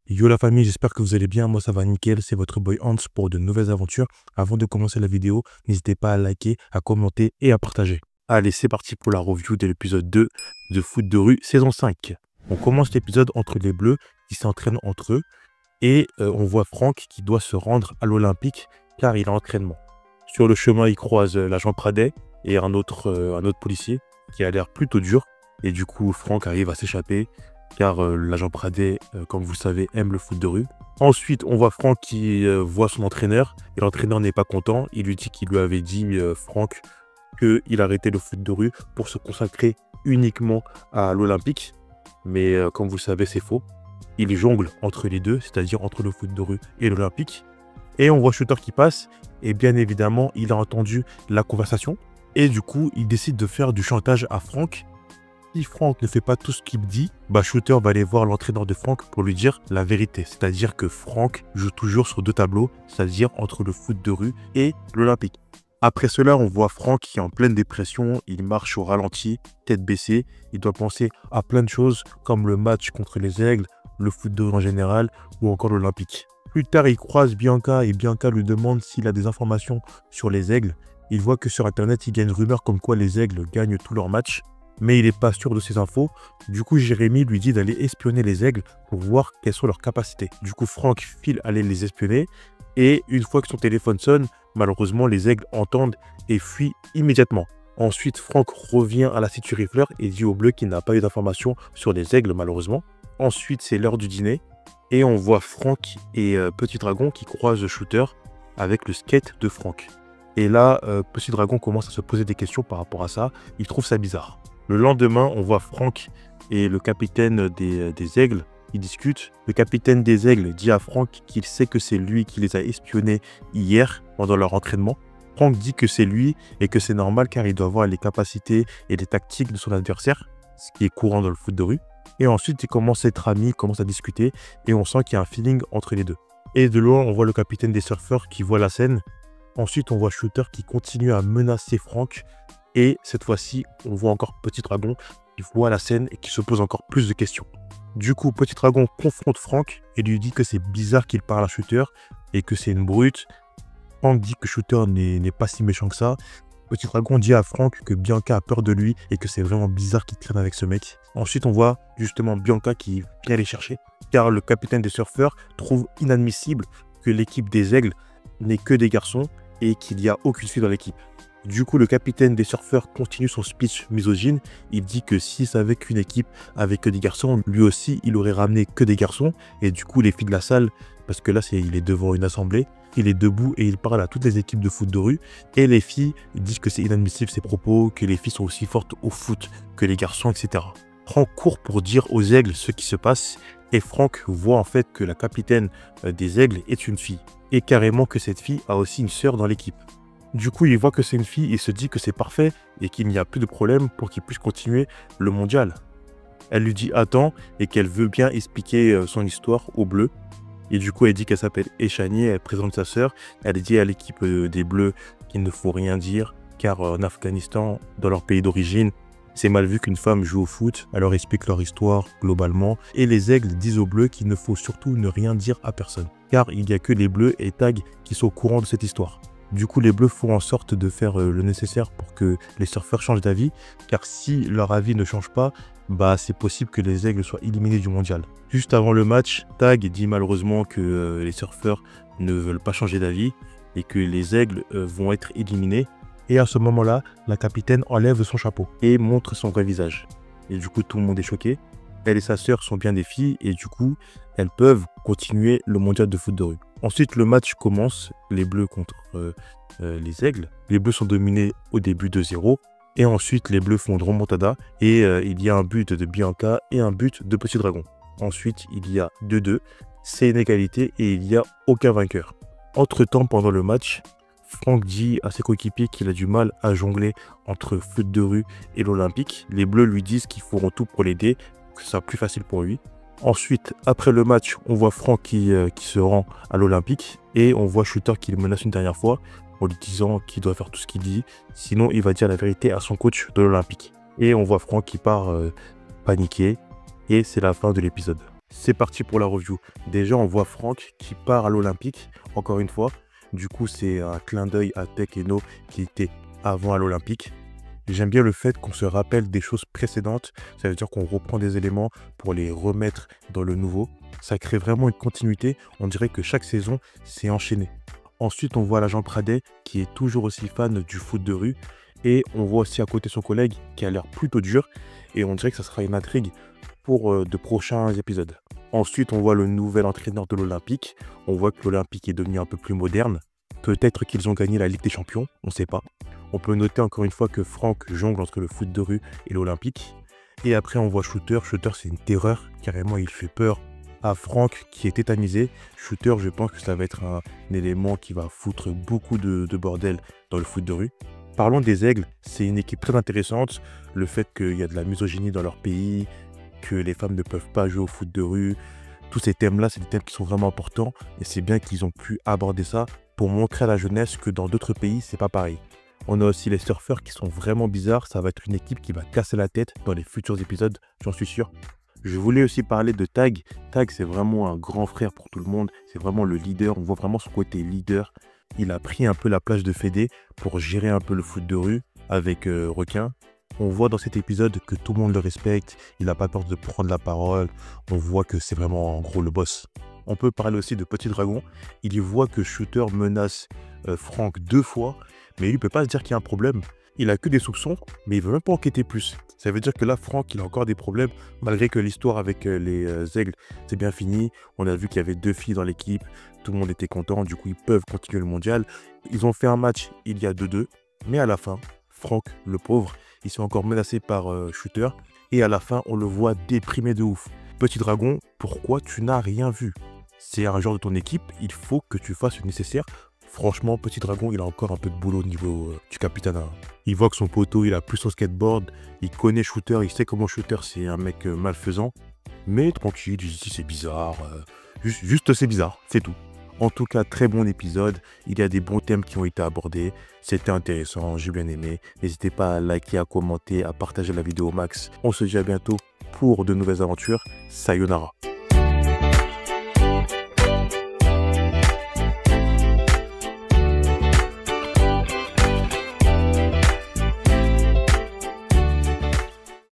Yo la famille, j'espère que vous allez bien, moi ça va nickel, c'est votre boy Hans pour de nouvelles aventures. Avant de commencer la vidéo, n'hésitez pas à liker, à commenter et à partager. Allez, c'est parti pour la review de l'épisode 2 de Foot de rue saison 5. On commence l'épisode entre les Bleus qui s'entraînent entre eux et on voit Franck qui doit se rendre à l'Olympique car il a entraînement. Sur le chemin, il croise l'agent Pradet et un autre policier qui a l'air plutôt dur et du coup Franck arrive à s'échapper car l'agent Pradet, comme vous le savez, aime le foot de rue. Ensuite, on voit Franck qui voit son entraîneur et l'entraîneur n'est pas content. Il lui dit qu'il lui avait dit, Franck, qu'il arrêtait le foot de rue pour se consacrer uniquement à l'Olympique. Mais comme vous le savez, c'est faux. Il jongle entre les deux, c'est-à-dire entre le foot de rue et l'Olympique. Et on voit Shooter qui passe et bien évidemment, il a entendu la conversation. Et du coup, il décide de faire du chantage à Franck. Si Franck ne fait pas tout ce qu'il dit, Shooter va aller voir l'entraîneur de Franck pour lui dire la vérité. C'est-à-dire que Franck joue toujours sur deux tableaux, c'est-à-dire entre le foot de rue et l'Olympique. Après cela, on voit Franck qui est en pleine dépression, il marche au ralenti, tête baissée. Il doit penser à plein de choses comme le match contre les Aigles, le foot de rue en général ou encore l'Olympique. Plus tard, il croise Bianca et Bianca lui demande s'il a des informations sur les Aigles. Il voit que sur Internet, il y a une rumeur comme quoi les Aigles gagnent tous leurs matchs. Mais il n'est pas sûr de ces infos. Du coup, Jérémy lui dit d'aller espionner les Aigles pour voir quelles sont leurs capacités. Du coup, Franck file aller les espionner. Et une fois que son téléphone sonne, malheureusement, les Aigles entendent et fuient immédiatement. Ensuite, Franck revient à la Cité Rifleur et dit au Bleu qu'il n'a pas eu d'informations sur les Aigles, malheureusement. Ensuite, c'est l'heure du dîner. Et on voit Franck et Petit Dragon qui croisent Shooter avec le skate de Franck. Et là, Petit Dragon commence à se poser des questions par rapport à ça. Il trouve ça bizarre. Le lendemain, on voit Franck et le capitaine des Aigles qui discutent. Le capitaine des Aigles dit à Franck qu'il sait que c'est lui qui les a espionnés hier pendant leur entraînement. Franck dit que c'est lui et que c'est normal car il doit voir les capacités et les tactiques de son adversaire, ce qui est courant dans le foot de rue. Et ensuite, ils commencent à être amis, ils commencent à discuter et on sent qu'il y a un feeling entre les deux. Et de loin, on voit le capitaine des surfeurs qui voit la scène. Ensuite, on voit Shooter qui continue à menacer Franck. Et cette fois-ci, on voit encore Petit Dragon qui voit la scène et qui se pose encore plus de questions. Du coup, Petit Dragon confronte Franck et lui dit que c'est bizarre qu'il parle à Shooter et que c'est une brute. Franck dit que Shooter n'est pas si méchant que ça. Petit Dragon dit à Franck que Bianca a peur de lui et que c'est vraiment bizarre qu'il traîne avec ce mec. Ensuite, on voit justement Bianca qui vient les chercher car le capitaine des surfeurs trouve inadmissible que l'équipe des Aigles n'ait que des garçons et qu'il n'y a aucune fille dans l'équipe. Du coup, le capitaine des surfeurs continue son speech misogyne. Il dit que s'il savait qu'une équipe avec que des garçons, lui aussi, il aurait ramené que des garçons. Et du coup, les filles de la salle, parce que là, il est devant une assemblée, il est debout et il parle à toutes les équipes de foot de rue. Et les filles disent que c'est inadmissible ces propos, que les filles sont aussi fortes au foot que les garçons, etc. Franck court pour dire aux Aigles ce qui se passe. Et Franck voit en fait que la capitaine des Aigles est une fille. Et carrément que cette fille a aussi une sœur dans l'équipe. Du coup, il voit que c'est une fille et se dit que c'est parfait et qu'il n'y a plus de problème pour qu'il puisse continuer le mondial. Elle lui dit attends et qu'elle veut bien expliquer son histoire au Bleu. Et du coup, elle dit qu'elle s'appelle Echani, elle présente sa sœur. Elle dit à l'équipe des Bleus qu'il ne faut rien dire car en Afghanistan, dans leur pays d'origine, c'est mal vu qu'une femme joue au foot. Elle leur explique leur histoire globalement. Et les Aigles disent aux Bleus qu'il ne faut surtout ne rien dire à personne car il n'y a que les Bleus et Tag qui sont au courant de cette histoire. Du coup, les Bleus font en sorte de faire le nécessaire pour que les surfeurs changent d'avis, car si leur avis ne change pas, c'est possible que les Aigles soient éliminés du mondial. Juste avant le match, Tag dit malheureusement que les surfeurs ne veulent pas changer d'avis et que les Aigles vont être éliminés. Et à ce moment-là, la capitaine enlève son chapeau et montre son vrai visage. Et du coup, tout le monde est choqué. Elle et sa sœur sont bien des filles et du coup, elles peuvent continuer le mondial de foot de rue. Ensuite, le match commence, les Bleus contre les Aigles. Les Bleus sont dominés au début 2-0. Et ensuite, les Bleus font une remontada. Et il y a un but de Bianca et un but de Petit Dragon. Ensuite, il y a 2-2. C'est une égalité et il n'y a aucun vainqueur. Entre-temps, pendant le match, Franck dit à ses coéquipiers qu'il a du mal à jongler entre foot de rue et l'Olympique. Les Bleus lui disent qu'ils feront tout pour l'aider, que ce sera plus facile pour lui. Ensuite, après le match, on voit Franck qui se rend à l'Olympique et on voit Shooter qui le menace une dernière fois en lui disant qu'il doit faire tout ce qu'il dit, sinon il va dire la vérité à son coach de l'Olympique. Et on voit Franck qui part paniqué et c'est la fin de l'épisode. C'est parti pour la review. Déjà, on voit Franck qui part à l'Olympique, encore une fois. Du coup, c'est un clin d'œil à Tech et No qui était avant à l'Olympique. J'aime bien le fait qu'on se rappelle des choses précédentes. Ça veut dire qu'on reprend des éléments pour les remettre dans le nouveau. Ça crée vraiment une continuité. On dirait que chaque saison, c'est enchaîné. Ensuite, on voit l'agent Pradet qui est toujours aussi fan du foot de rue. Et on voit aussi à côté son collègue qui a l'air plutôt dur. Et on dirait que ça sera une intrigue pour de prochains épisodes. Ensuite, on voit le nouvel entraîneur de l'Olympique. On voit que l'Olympique est devenu un peu plus moderne. Peut-être qu'ils ont gagné la Ligue des Champions, on ne sait pas. On peut noter encore une fois que Franck jongle entre le foot de rue et l'Olympique. Et après, on voit Shooter. Shooter, c'est une terreur. Carrément, il fait peur à Franck qui est tétanisé. Shooter, je pense que ça va être un élément qui va foutre beaucoup de bordel dans le foot de rue. Parlons des Aigles. C'est une équipe très intéressante. Le fait qu'il y a de la misogynie dans leur pays, que les femmes ne peuvent pas jouer au foot de rue. Tous ces thèmes-là, c'est des thèmes qui sont vraiment importants. Et c'est bien qu'ils ont pu aborder ça pour montrer à la jeunesse que dans d'autres pays, c'est pas pareil. On a aussi les surfeurs qui sont vraiment bizarres. Ça va être une équipe qui va casser la tête dans les futurs épisodes, j'en suis sûr. Je voulais aussi parler de Tag. Tag, c'est vraiment un grand frère pour tout le monde. C'est vraiment le leader. On voit vraiment son côté leader. Il a pris un peu la place de Fédé pour gérer un peu le foot de rue avec Requin. On voit dans cet épisode que tout le monde le respecte. Il n'a pas peur de prendre la parole. On voit que c'est vraiment en gros le boss. On peut parler aussi de Petit Dragon. Il y voit que Shooter menace Franck 2 fois. Mais il ne peut pas se dire qu'il y a un problème. Il a que des soupçons, mais il ne veut même pas enquêter plus. Ça veut dire que là, Franck, il a encore des problèmes, malgré que l'histoire avec les Aigles, c'est bien fini. On a vu qu'il y avait 2 filles dans l'équipe, tout le monde était content, du coup, ils peuvent continuer le mondial. Ils ont fait un match, il y a 2-2, mais à la fin, Franck, le pauvre, il s'est encore menacé par Shooter, et à la fin, on le voit déprimé de ouf. Petit Dragon, pourquoi tu n'as rien vu? C'est un joueur de ton équipe, il faut que tu fasses le nécessaire. Franchement, Petit Dragon, il a encore un peu de boulot au niveau du capitana. Il voit que son poteau, il a plus son skateboard. Il connaît Shooter, il sait comment Shooter, c'est un mec malfaisant. Mais tranquille, il dit c'est bizarre. Juste c'est bizarre, c'est tout. En tout cas, très bon épisode. Il y a des bons thèmes qui ont été abordés. C'était intéressant, j'ai bien aimé. N'hésitez pas à liker, à commenter, à partager la vidéo au max. On se dit à bientôt pour de nouvelles aventures. Sayonara.